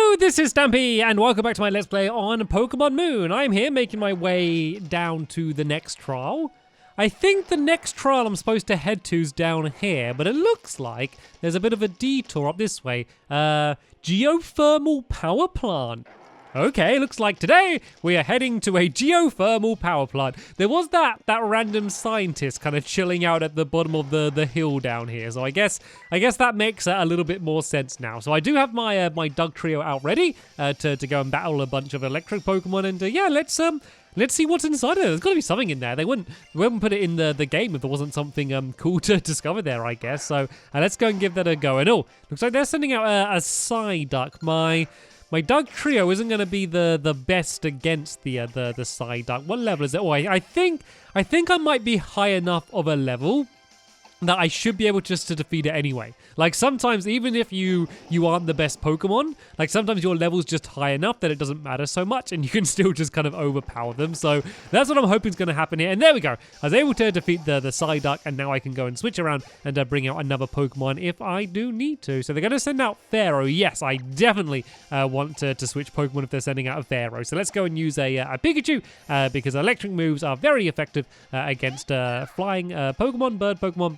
Hello, this is Stampy, and welcome back to my Let's Play on Pokemon Moon. I'm here making my way down to the next trial. I think the next trial I'm supposed to head to is down here, but it looks like there's a bit of a detour up this way. Geothermal power plant. Okay, looks like today we are heading to a geothermal power plant. There was that random scientist kind of chilling out at the bottom of the hill down here, so I guess that makes a little bit more sense now. So I do have my my Doug trio out ready to go and battle a bunch of electric Pokemon, and yeah, let's see what's inside it. There's got to be something in there. We wouldn't put it in the game if there wasn't something cool to discover there, I guess. So let's go and give that a go. And oh, looks like they're sending out a Psyduck. My Doug trio isn't going to be the best against the Psyduck. What level is it? Oh, I think I might be high enough of a level that I should be able just to defeat it anyway. Like sometimes, even if you aren't the best Pokemon, like sometimes your level's just high enough that it doesn't matter so much and you can still just kind of overpower them. So that's what I'm hoping is going to happen here. And there we go. I was able to defeat the Psyduck, and now I can go and switch around and bring out another Pokemon if I do need to. So they're going to send out Pharaoh. Yes, I definitely want to switch Pokemon if they're sending out a Pharaoh. So let's go and use a Pikachu because electric moves are very effective against flying Pokemon, bird Pokemon.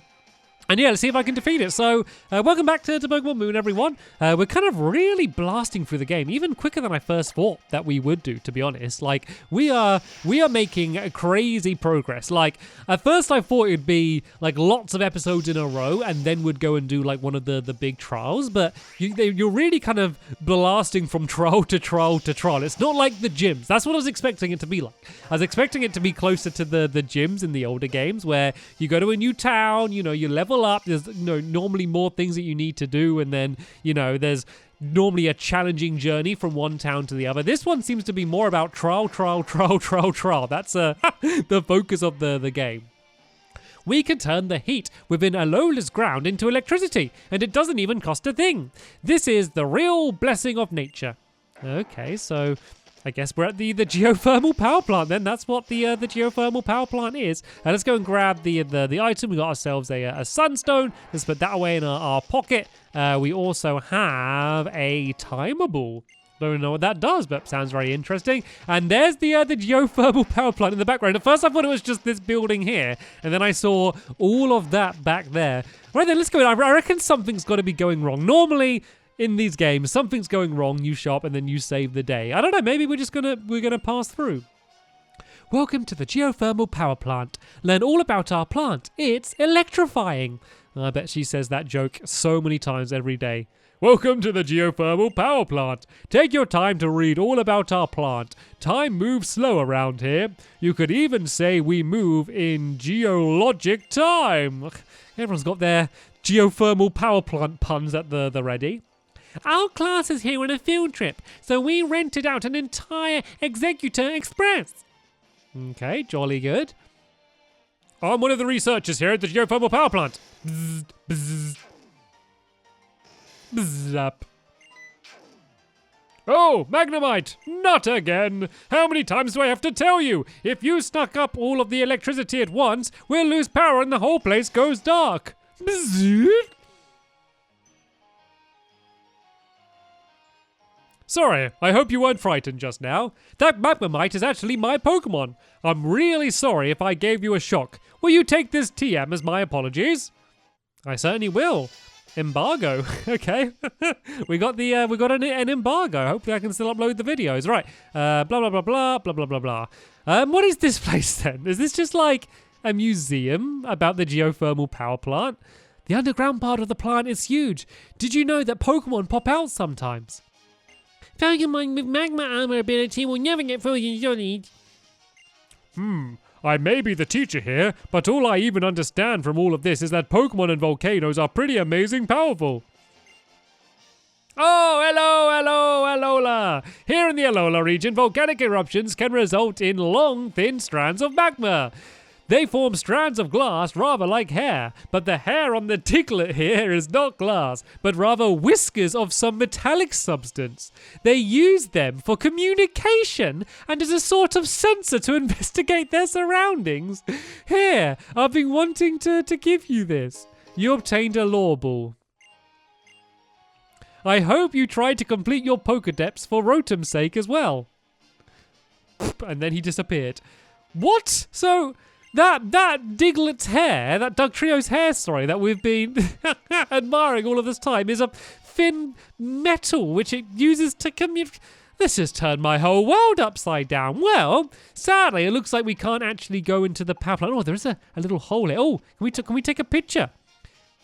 And yeah, let's see if I can defeat it. So, welcome back to Pokemon Moon, everyone. We're kind of really blasting through the game, even quicker than I first thought that we would do, to be honest. Like, we are making crazy progress. Like, at first I thought it'd be, like, lots of episodes in a row, and then we'd go and do, like, one of the big trials. But you're really kind of blasting from trial to trial to trial. It's not like the gyms. That's what I was expecting it to be like. I was expecting it to be closer to the gyms in the older games, where you go to a new town, you know, you level up, there's normally more things that you need to do, and then there's normally a challenging journey from one town to the other. This one seems to be more about trial. That's the focus of the game. We can turn the heat within Alola's ground into electricity, and it doesn't even cost a thing. This is the real blessing of nature. Okay, so I guess we're at the geothermal power plant then. That's what the geothermal power plant is. Let's go and grab the item. We got ourselves a Sunstone. Let's put that away in our pocket. We also have a timer ball. Don't know what that does, but sounds very interesting. And there's the geothermal power plant in the background. At first I thought it was just this building here, and then I saw all of that back there. Right then, let's go. I reckon something's got to be going wrong. Normally, in these games, something's going wrong, you shop, and then you save the day. I don't know, maybe we're gonna pass through. Welcome to the geothermal power plant. Learn all about our plant. It's electrifying. I bet she says that joke so many times every day. Welcome to the geothermal power plant. Take your time to read all about our plant. Time moves slow around here. You could even say we move in geologic time. Everyone's got their geothermal power plant puns at the ready. Our class is here on a field trip, so we rented out an entire Executor Express. Okay, jolly good. I'm one of the researchers here at the geothermal power plant. Bzz, bzz. Bzzap. Oh, Magnemite! Not again! How many times do I have to tell you? If you snuck up all of the electricity at once, we'll lose power and the whole place goes dark. Bzzz. Sorry, I hope you weren't frightened just now. That Magnemite is actually my Pokemon. I'm really sorry if I gave you a shock. Will you take this TM as my apologies? I certainly will. Embargo. Okay. we got an embargo. Hopefully I can still upload the videos. Right. Blah blah blah blah blah blah blah blah. What is this place then? Is this just like a museum about the geothermal power plant? The underground part of the plant is huge. Did you know that Pokemon pop out sometimes? Pokemon with magma armor ability will never get fully studied. I may be the teacher here, but all I even understand from all of this is that Pokemon and volcanoes are pretty amazing powerful. Oh, hello, Alola! Here in the Alola region, volcanic eruptions can result in long, thin strands of magma. They form strands of glass rather like hair, but the hair on the Diglett here is not glass, but rather whiskers of some metallic substance. They use them for communication and as a sort of sensor to investigate their surroundings. Here, I've been wanting to give you this. You obtained a law ball. I hope you try to complete your Pokédex for Rotom's sake as well. And then he disappeared. What? So that Diglett's hair, that Dugtrio's hair, sorry, that we've been admiring all of this time is a thin metal which it uses to communicate. This has turned my whole world upside down. Well, sadly, it looks like we can't actually go into the power plant. Oh, there is a little hole here. Oh, can we take a picture?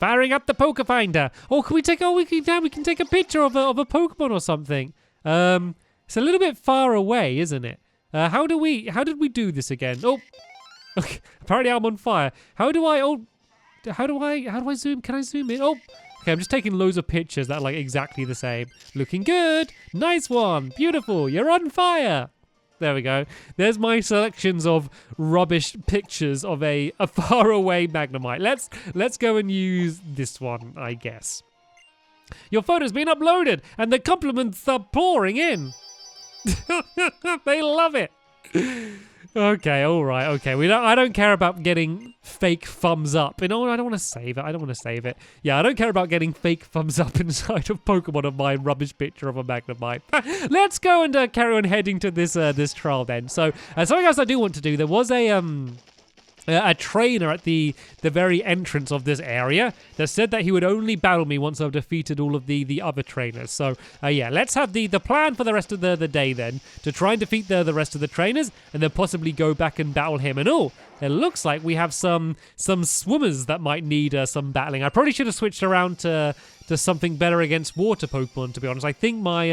Firing up the Poke Finder. Oh, can we take? Oh, we can take a picture of a Pokemon or something. It's a little bit far away, isn't it? How did we do this again? Oh, okay. Apparently I'm on fire. How do I zoom? Can I zoom in? Oh, okay. I'm just taking loads of pictures that are like exactly the same. Looking good. Nice one. Beautiful. You're on fire. There we go. There's my selections of rubbish pictures of a faraway Magnemite. Let's go and use this one, I guess. Your photo's been uploaded, and the compliments are pouring in. They love it. Okay, all right, okay. I don't care about getting fake thumbs up. You know, I don't want to save it. Yeah, I don't care about getting fake thumbs up inside of Pokemon of my rubbish picture of a Magnemite. Let's go and carry on heading to this trial then. So, something else I do want to do. There was a trainer at the very entrance of this area that said that he would only battle me once I've defeated all of the other trainers. So, yeah, let's have the plan for the rest of the day then, to try and defeat the rest of the trainers, and then possibly go back and battle him. And oh, it looks like we have some swimmers that might need some battling. I probably should have switched around to something better against water Pokemon, to be honest. I think my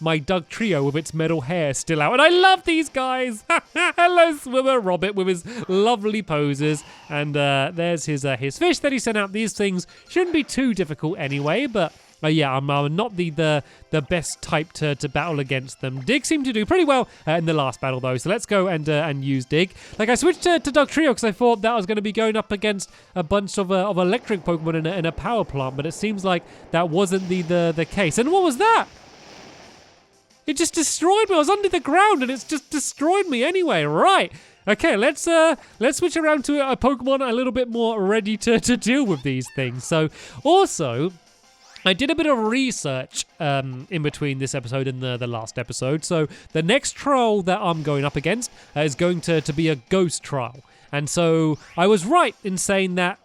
Dugtrio with its metal hair is still out. And I love these guys! Hello, Swimmer Robert with his lovely poses. And there's his fish that he sent out. These things shouldn't be too difficult anyway, but yeah, I'm not the best type to battle against them. Dig seemed to do pretty well in the last battle, though. So let's go and use Dig. Like, I switched to Dugtrio because I thought that I was going to be going up against a bunch of electric Pokemon in a power plant, but it seems like that wasn't the case. And what was that? It just destroyed me. I was under the ground and it's just destroyed me anyway. Right. Okay, let's switch around to a Pokemon a little bit more ready to deal with these things. So, also, I did a bit of research in between this episode and the last episode. So the next trial that I'm going up against is going to be a ghost trial. And so I was right in saying that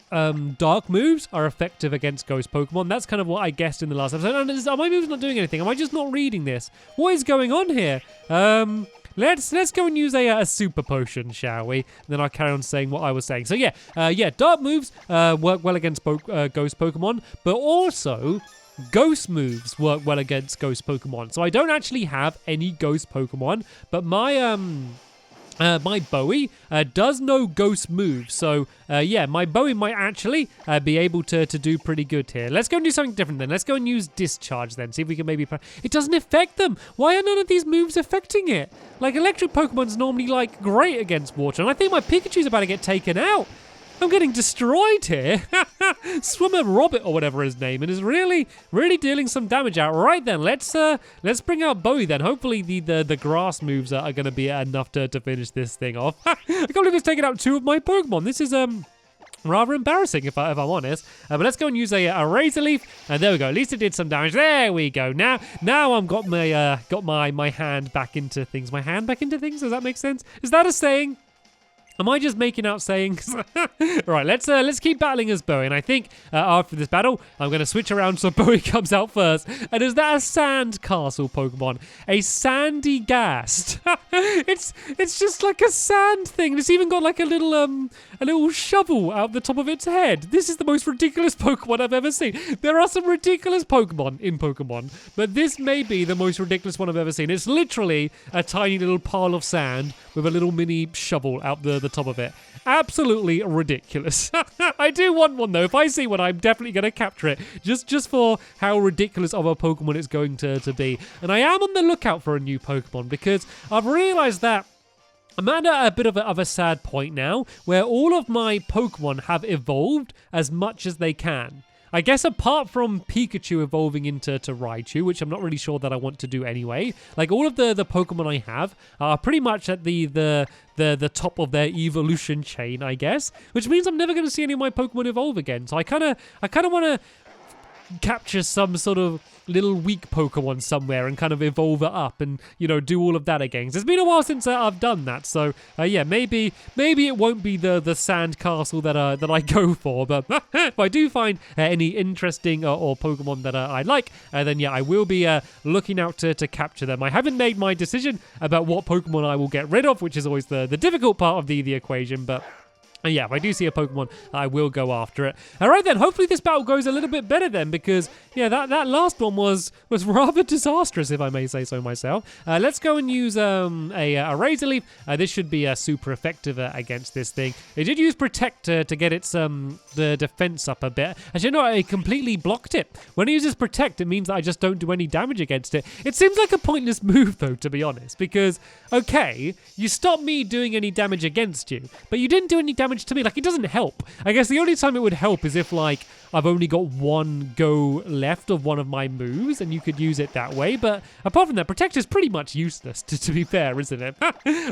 dark moves are effective against ghost Pokemon. That's kind of what I guessed in the last episode. And are my moves not doing anything? Am I just not reading this? What is going on here? Let's go and use a super potion, shall we? And then I'll carry on saying what I was saying. So yeah, dark moves work well against ghost Pokemon, but also ghost moves work well against ghost Pokemon. So I don't actually have any ghost Pokemon, but my Bowie does know ghost moves, so yeah, my Bowie might actually be able to do pretty good here. Let's go and do something different then. Let's go and use Discharge then, see if we can maybe... It doesn't affect them! Why are none of these moves affecting it? Like, electric Pokemon's normally, like, great against water, and I think my Pikachu's about to get taken out. I'm getting destroyed here. Swimmer Robert or whatever his name is really dealing some damage out. Right then, let's bring out Bowie then. Hopefully the grass moves are going to be enough to finish this thing off. I can't believe it's taken out 2 of my Pokemon. This is rather embarrassing if I'm honest. But let's go and use a Razor Leaf, and there we go. At least it did some damage. There we go. Now I've got my hand back into things. My hand back into things. Does that make sense? Is that a saying? Am I just making out sayings? Right, let's keep battling as Bowie. And I think after this battle, I'm going to switch around so Bowie comes out first. And is that a sand castle Pokemon? A sandy ghast. It's just like a sand thing. And it's even got like a little shovel out the top of its head. This is the most ridiculous Pokemon I've ever seen. There are some ridiculous Pokemon in Pokemon, but this may be the most ridiculous one I've ever seen. It's literally a tiny little pile of sand with a little mini shovel out the top of it. Absolutely ridiculous. I do want one though. If I see one, I'm definitely going to capture it. Just for how ridiculous of a Pokemon it's going to be. And I am on the lookout for a new Pokemon because I've realized that I'm at a bit of a sad point now where all of my Pokemon have evolved as much as they can. I guess apart from Pikachu evolving into Raichu, which I'm not really sure that I want to do anyway. Like, all of the Pokemon I have are pretty much at the top of their evolution chain, I guess. Which means I'm never going to see any of my Pokemon evolve again. So I kind of want to capture some sort of little weak Pokemon somewhere and kind of evolve it up and, you know, do all of that again. It's been a while since I've done that, so yeah, maybe it won't be the sand castle that I go for, but if I do find any interesting or Pokemon that I like, then yeah, I will be looking out to capture them. I haven't made my decision about what Pokemon I will get rid of, which is always the difficult part of the equation, but yeah, if I do see a Pokemon, I will go after it. All right then, hopefully this battle goes a little bit better then, because yeah, that last one was rather disastrous, if I may say so myself. Let's go and use a Razor Leaf. This should be super effective against this thing. It did use Protect to get its the defense up a bit. Actually, no, I completely blocked it. When it uses Protect, it means that I just don't do any damage against it. It seems like a pointless move though, to be honest, because okay, you stopped me doing any damage against you, but you didn't do any damage to me. Like, it doesn't help. I guess the only time it would help is if, like, I've only got one go left of one of my moves and you could use it that way, but apart from that, Protect is pretty much useless, to be fair, isn't it?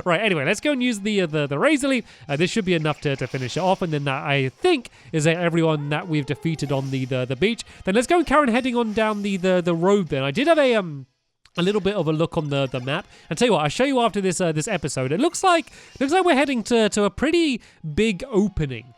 Right, anyway, let's go and use the Razor Leaf. This should be enough to finish it off, and then that, I think, is everyone that we've defeated on the beach. Then let's go and carry on heading on down the road then. I did have a little bit of a look on the map, and tell you what, I'll show you after this episode. It looks like we're heading to a pretty big opening.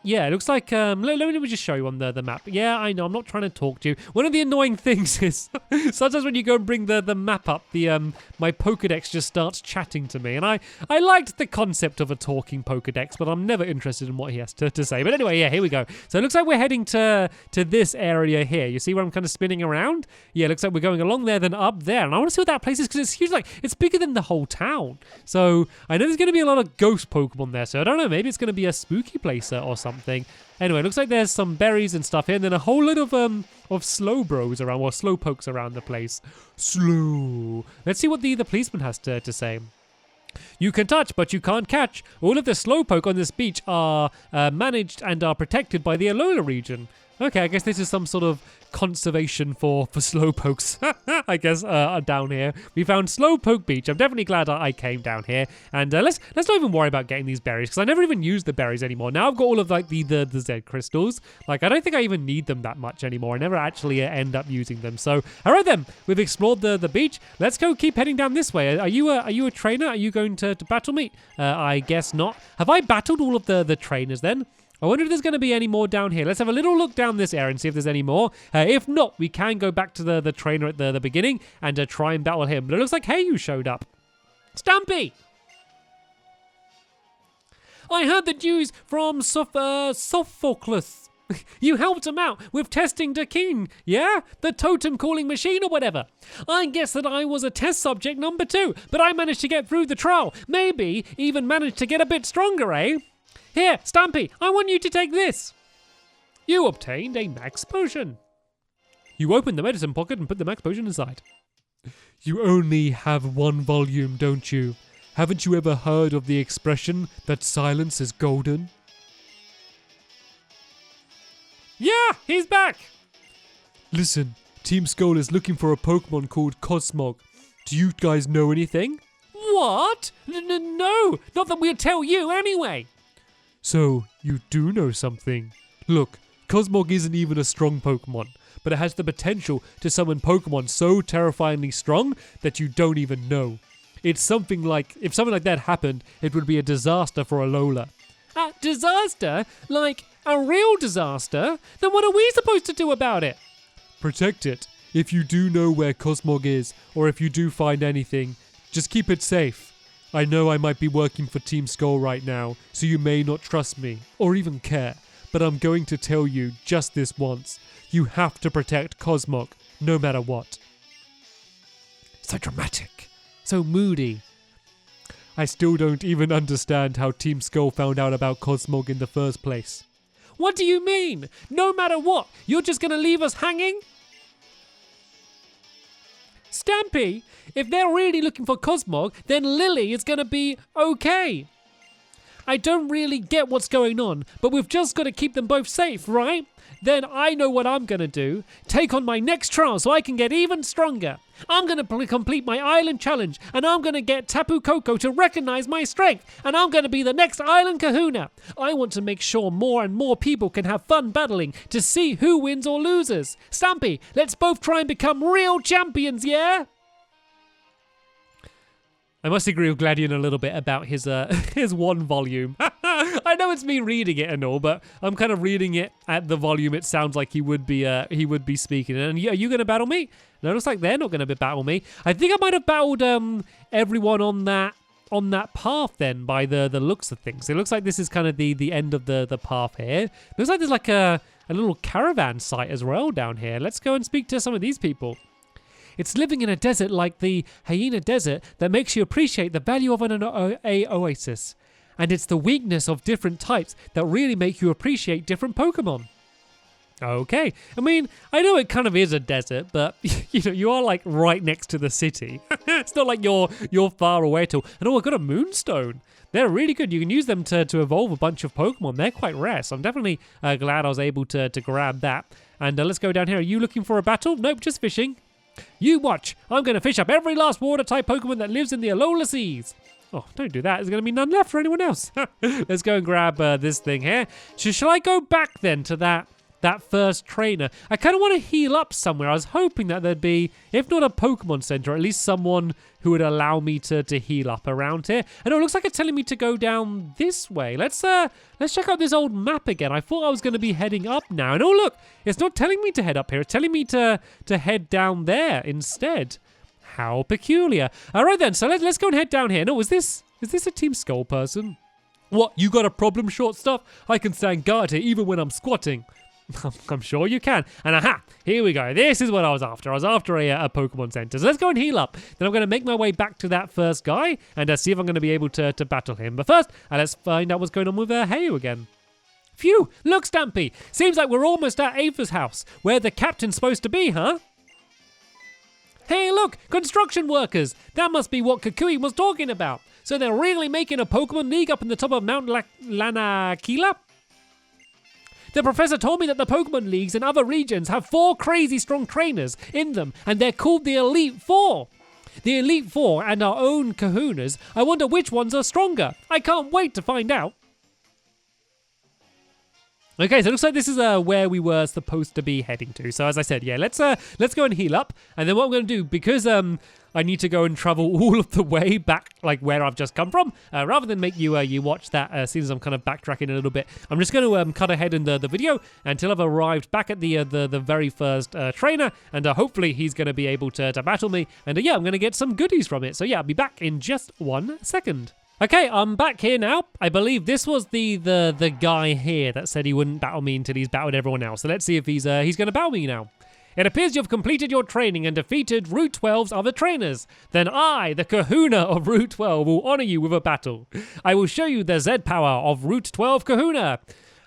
Yeah, it looks like, let me just show you on the map. Yeah, I know, I'm not trying to talk to you. One of the annoying things is, sometimes when you go and bring the map up, my Pokedex just starts chatting to me. And I liked the concept of a talking Pokedex, but I'm never interested in what he has to say. But anyway, yeah, here we go. So it looks like we're heading to this area here. You see where I'm kind of spinning around? Yeah, it looks like we're going along there, then up there. And I want to see what that place is, because it's huge. Like, it's bigger than the whole town. So I know there's going to be a lot of ghost Pokemon there. So I don't know, maybe it's going to be a spooky place or something. Anyway, it looks like there's some berries and stuff here, and then a whole lot of Slowbros around, or Slowpokes around the place. Slow. Let's see what the policeman has to say. You can touch, but you can't catch. All of the Slowpoke on this beach are managed and are protected by the Alola region. Okay, I guess this is some sort of conservation for Slowpokes, I guess, down here. We found Slowpoke Beach. I'm definitely glad I came down here. And let's not even worry about getting these berries, because I never even use the berries anymore. Now I've got all of like the Z crystals. Like, I don't think I even need them that much anymore. I never actually end up using them. So, all right then, we've explored the beach. Let's go keep heading down this way. Are you a trainer? Are you going to battle me? I guess not. Have I battled all of the trainers then? I wonder if there's going to be any more down here. Let's have a little look down this area and see if there's any more. If not, we can go back to the trainer at the beginning and try and battle him. But it looks like Heyu showed up. Stampy! I heard the news from Sophocles. You helped him out with testing Dakin, yeah? The totem calling machine or whatever. I guess that I was a test subject number 2, but I managed to get through the trial. Maybe even managed to get a bit stronger, eh? Here, Stampy, I want you to take this. You obtained a max potion. You opened the medicine pocket and put the max potion inside. You only have one volume, don't you? Haven't you ever heard of the expression that silence is golden? Yeah, he's back. Listen, Team Skull is looking for a Pokemon called Cosmog. Do you guys know anything? What? No, not that we'll tell you anyway. So, you do know something. Look, Cosmog isn't even a strong Pokemon, but it has the potential to summon Pokemon so terrifyingly strong that you don't even know. It's something like, if something like that happened, it would be a disaster for Alola. A disaster? Like a real disaster? Then what are we supposed to do about it? Protect it. If you do know where Cosmog is, or if you do find anything, just keep it safe. I know I might be working for Team Skull right now, so you may not trust me, or even care, but I'm going to tell you just this once. You have to protect Cosmog, no matter what. So dramatic, so moody. I still don't even understand how Team Skull found out about Cosmog in the first place. What do you mean? No matter what, you're just going to leave us hanging? Stampy, if they're really looking for Cosmog, then Lily is going to be okay. I don't really get what's going on, but we've just got to keep them both safe, right? Then I know what I'm going to do. Take on my next trial so I can get even stronger. I'm going to complete my island challenge, and I'm going to get Tapu Koko to recognize my strength, and I'm going to be the next island kahuna. I want to make sure more and more people can have fun battling to see who wins or loses. Stampy, let's both try and become real champions, yeah? I must agree with Gladion a little bit about his his one volume. I know it's me reading it and all, but I'm kind of reading it at the volume it sounds like he would be speaking. And are you going to battle me? No, it looks like they're not going to battle me. I think I might have battled everyone on that path then by the looks of things. It looks like this is kind of the end of the path here. Looks like there's like a little caravan site as well down here. Let's go and speak to some of these people. It's living in a desert like the Hyena Desert that makes you appreciate the value of an oasis. And it's the weakness of different types that really make you appreciate different Pokemon. Okay, I mean, I know it kind of is a desert, but you know, you are like right next to the city. It's not like you're far away at all. And oh, I got a Moonstone. They're really good. You can use them to evolve a bunch of Pokemon. They're quite rare, so I'm definitely glad I was able to grab that. And let's go down here. Are you looking for a battle? Nope, just fishing. You watch. I'm going to fish up every last water-type Pokemon that lives in the Alola Seas. Oh, don't do that. There's going to be none left for anyone else. Let's go and grab this thing here. So shall I go back then to that first trainer? I kind of want to heal up somewhere. I was hoping that there'd be, if not a Pokemon Center, at least someone who would allow me to heal up around here. And it looks like it's telling me to go down this way. Let's check out this old map again. I thought I was going to be heading up now. And oh, look, it's not telling me to head up here. It's telling me to head down there instead. How peculiar. All right, then. So let's go and head down here. No, is this a Team Skull person? What, you got a problem, Short Stuff? I can stand guard here even when I'm squatting. I'm sure you can. And aha, here we go. This is what I was after. I was after a Pokemon Center. So let's go and heal up. Then I'm going to make my way back to that first guy and see if I'm going to be able to battle him. But first, let's find out what's going on with Hayu again. Phew, look, Stampy. Seems like we're almost at Ava's house, where the captain's supposed to be, huh? Hey, look, construction workers. That must be what Kukui was talking about. So they're really making a Pokemon League up in the top of Mount Lanakila? The professor told me that the Pokemon Leagues in other regions have 4 crazy strong trainers in them, and they're called the Elite Four. The Elite Four and our own kahunas. I wonder which ones are stronger. I can't wait to find out. Okay, so it looks like this is where we were supposed to be heading to. So as I said, yeah, let's go and heal up. And then what I'm going to do, because I need to go and travel all of the way back, like where I've just come from, rather than make you watch that, seeing as I'm kind of backtracking a little bit, I'm just going to cut ahead in the video until I've arrived back at the very first trainer, and hopefully he's going to be able to battle me. And yeah, I'm going to get some goodies from it. So yeah, I'll be back in just 1 second. Okay, I'm back here now. I believe this was the guy here that said he wouldn't battle me until he's battled everyone else. So let's see if he's going to battle me now. It appears you've completed your training and defeated Route 12's other trainers. Then I, the kahuna of Route 12, will honor you with a battle. I will show you the Z power of Route 12 kahuna.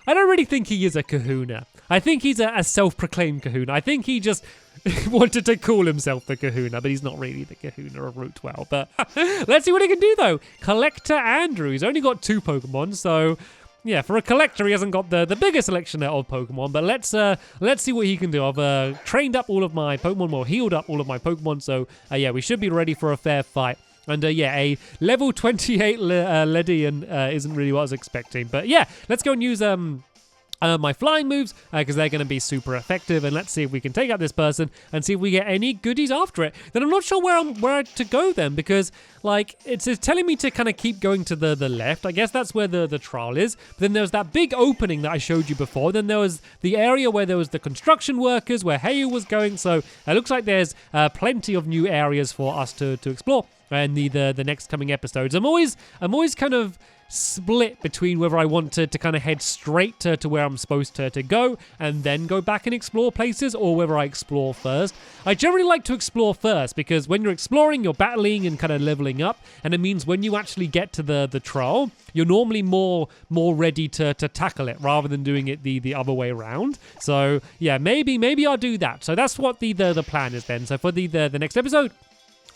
I don't really think he is a kahuna. I think he's a self-proclaimed kahuna. I think he just wanted to call himself the kahuna, but he's not really the kahuna of Route 12. But let's see what he can do, though. Collector Andrew. He's only got 2 Pokemon, so yeah, for a collector, he hasn't got the biggest selection of Pokemon. But let's see what he can do. I've trained up all of my Pokemon, or healed up all of my Pokemon, so yeah, we should be ready for a fair fight. And yeah, a level 28 Ledian isn't really what I was expecting. But yeah, let's go and use my flying moves, because they're going to be super effective. And let's see if we can take out this person and see if we get any goodies after it. Then I'm not sure where to go then, because like it's telling me to kind of keep going to the left. I guess that's where the trial is. But then there's that big opening that I showed you before. Then there was the area where there was the construction workers, where Hayu was going. So it looks like there's plenty of new areas for us to explore in the next coming episodes. I'm always kind of split between whether I want to kind of head straight to where I'm supposed to go and then go back and explore places, or whether I explore first. I generally like to explore first, because when you're exploring, you're battling and kind of leveling up, and it means when you actually get to the trial, you're normally more ready to tackle it rather than doing it the other way around. So yeah, maybe I'll do that. So that's what the plan is then. So for the next episode,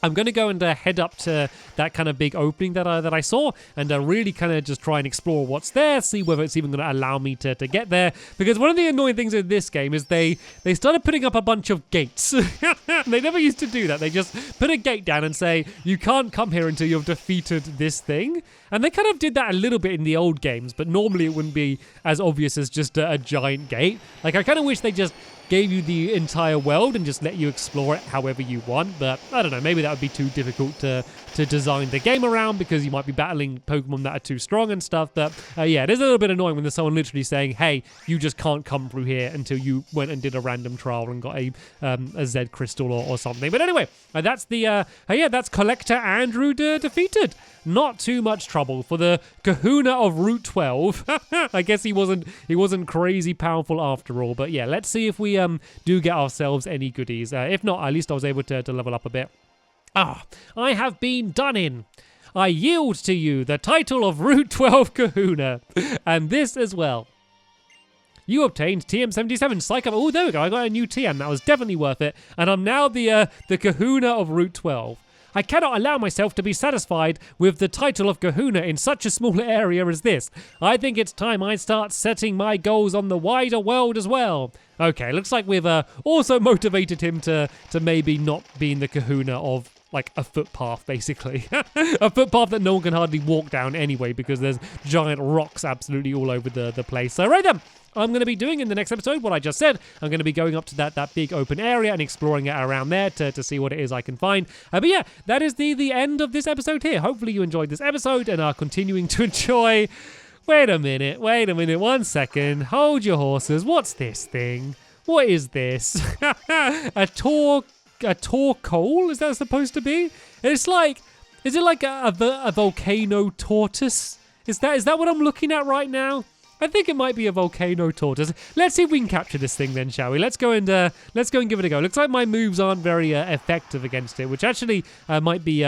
I'm going to go and head up to that kind of big opening that I saw and really kind of just try and explore what's there, see whether it's even going to allow me to get there. Because one of the annoying things in this game is they started putting up a bunch of gates. They never used to do that. They just put a gate down and say, you can't come here until you've defeated this thing. And they kind of did that a little bit in the old games, but normally it wouldn't be as obvious as just a giant gate. Like, I kind of wish they just gave you the entire world and just let you explore it however you want, but I don't know, maybe that would be too difficult to design the game around because you might be battling Pokemon that are too strong and stuff. But yeah, it is a little bit annoying when there's someone literally saying, hey, you just can't come through here until you went and did a random trial and got a Z crystal or something. But anyway, that's that's Collector Andrew defeated. Not too much trouble for the Kahuna of Route 12. I guess he wasn't crazy powerful after all. But yeah, let's see if we do get ourselves any goodies. If not, at least I was able to level up a bit. I have been done in. I yield to you the title of Route 12 Kahuna. And this as well. You obtained TM77 Psych Up. Oh, there we go. I got a new TM. That was definitely worth it. And I'm now the Kahuna of Route 12. I cannot allow myself to be satisfied with the title of Kahuna in such a small area as this. I think it's time I start setting my goals on the wider world as well. Okay, looks like we've also motivated him to maybe not be in the Kahuna of like a footpath, basically. A footpath that no one can hardly walk down anyway because there's giant rocks absolutely all over the place. So right then, I'm going to be doing in the next episode what I just said. I'm going to be going up to that big open area and exploring it around there to see what it is I can find. But yeah, that is the end of this episode here. Hopefully you enjoyed this episode and are continuing to enjoy. Wait a minute, 1 second. Hold your horses. What's this thing? What is this? A Torkoal? Is that supposed to be? It's like, is it like a volcano tortoise? Is that what I'm looking at right now? I think it might be a volcano tortoise. Let's see if we can capture this thing then, shall we? Let's go and give it a go. Looks like my moves aren't very effective against it, which actually might be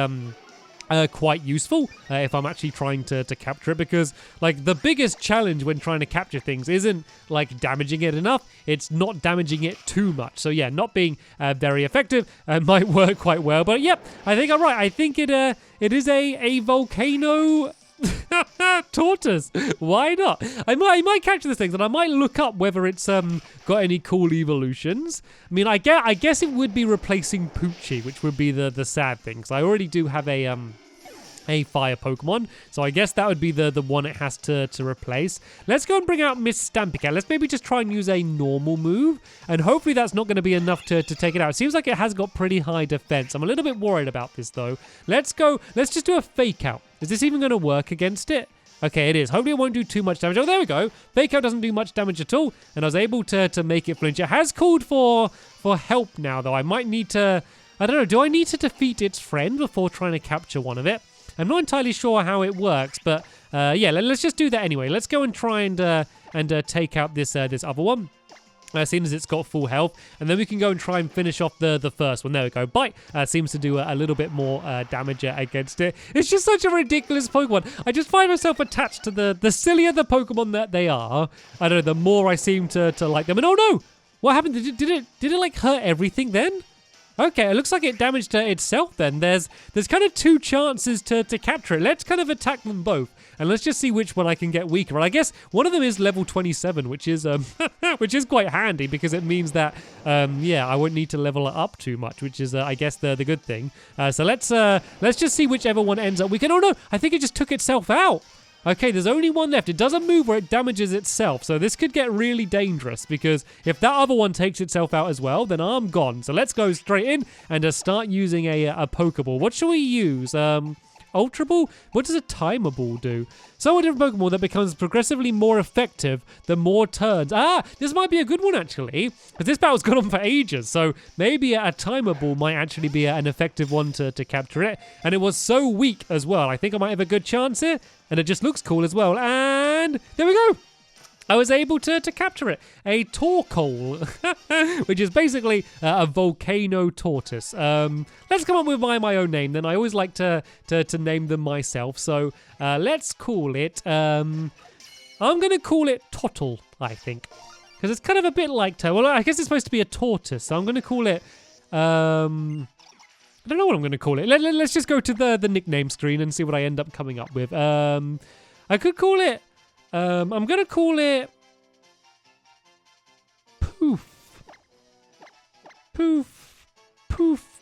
quite useful if I'm actually trying to capture it, because like the biggest challenge when trying to capture things isn't like damaging it enough, it's not damaging it too much. So yeah, not being very effective might work quite well. But yep, I think I'm right. I think it is a volcano tortoise. Why not? I might capture this thing, and I might look up whether it's got any cool evolutions. I mean, I guess it would be replacing Poochie, which would be the sad thing. Because I already do have a fire Pokemon, so I guess that would be the one it has to replace. Let's go and bring out Miss Stampylonghead. Let's maybe just try and use a normal move, and hopefully that's not going to be enough to take it out. It seems like it has got pretty high defense. I'm a little bit worried about this though. Let's just do a fake out. Is this even going to work against it? Okay, it is. Hopefully it won't do too much damage. Oh, there we go. Fake out doesn't do much damage at all, and I was able to make it flinch. It has called for help now though. I might need to, I don't know, do I need to defeat its friend before trying to capture one of it? I'm not entirely sure how it works, but yeah, let's just do that anyway. Let's go and try and take out this other one. As soon as it's got full health, and then we can go and try and finish off the first one. There we go. Bite seems to do a little bit more damage against it. It's just such a ridiculous Pokemon. I just find myself attached to the sillier the Pokemon that they are. I don't know, the more I seem to like them. And oh no! What happened? Did it like hurt everything then? Okay, it looks like it damaged itself then. There's kind of two chances to capture it. Let's kind of attack them both. And let's just see which one I can get weaker. And I guess one of them is level 27, which is which is quite handy because it means that yeah, I won't need to level it up too much, which is I guess the good thing. So let's just see whichever one ends up weaker. Oh no, I think it just took itself out. Okay, there's only one left. It doesn't move where it damages itself. So this could get really dangerous because if that other one takes itself out as well, then I'm gone. So let's go straight in and start using a Pokeball. What should we use? Ultra Ball? What does a Timer Ball do? So a different Pokemon that becomes progressively more effective the more turns. This might be a good one actually, because this battle's gone on for ages. So maybe a Timer Ball might actually be an effective one to capture it. And it was so weak as well. I think I might have a good chance here. And it just looks cool as well. And there we go. I was able to capture it. A Torkoal, which is basically a volcano tortoise. Let's come up with my own name then. I always like to name them myself. So let's call it, I'm going to call it Tottle, I think. Because it's kind of a bit like, well, I guess it's supposed to be a tortoise. So I'm going to call it I don't know what I'm going to call it. Let's just go to the nickname screen and see what I end up coming up with. I could call it... I'm going to call it... Poof. Poof. Poof.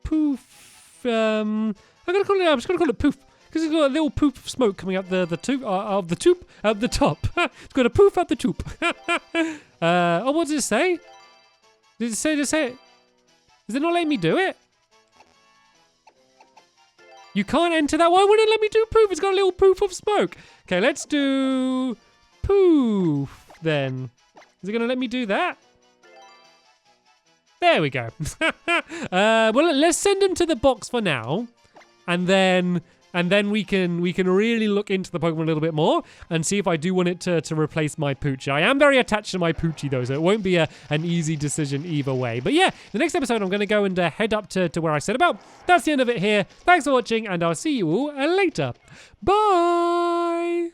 Poof. I'm just going to call it Poof. Because it's got a little poof of smoke coming out the tube of the tube at the top. It's got a poof out the tube. Oh, what does it say? Did it say? Does it not let me do it? You can't enter that. Why wouldn't it let me do poof? It's got a little poof of smoke. Okay, let's do poof then. Is it going to let me do that? There we go. Well, let's send him to the box for now, and then we can really look into the Pokemon a little bit more and see if I do want it to replace my Poochie. I am very attached to my Poochie though, so it won't be an easy decision either way. But yeah, the next episode I'm going to go and head up to where I said about. That's the end of it here. Thanks for watching, and I'll see you all later. Bye!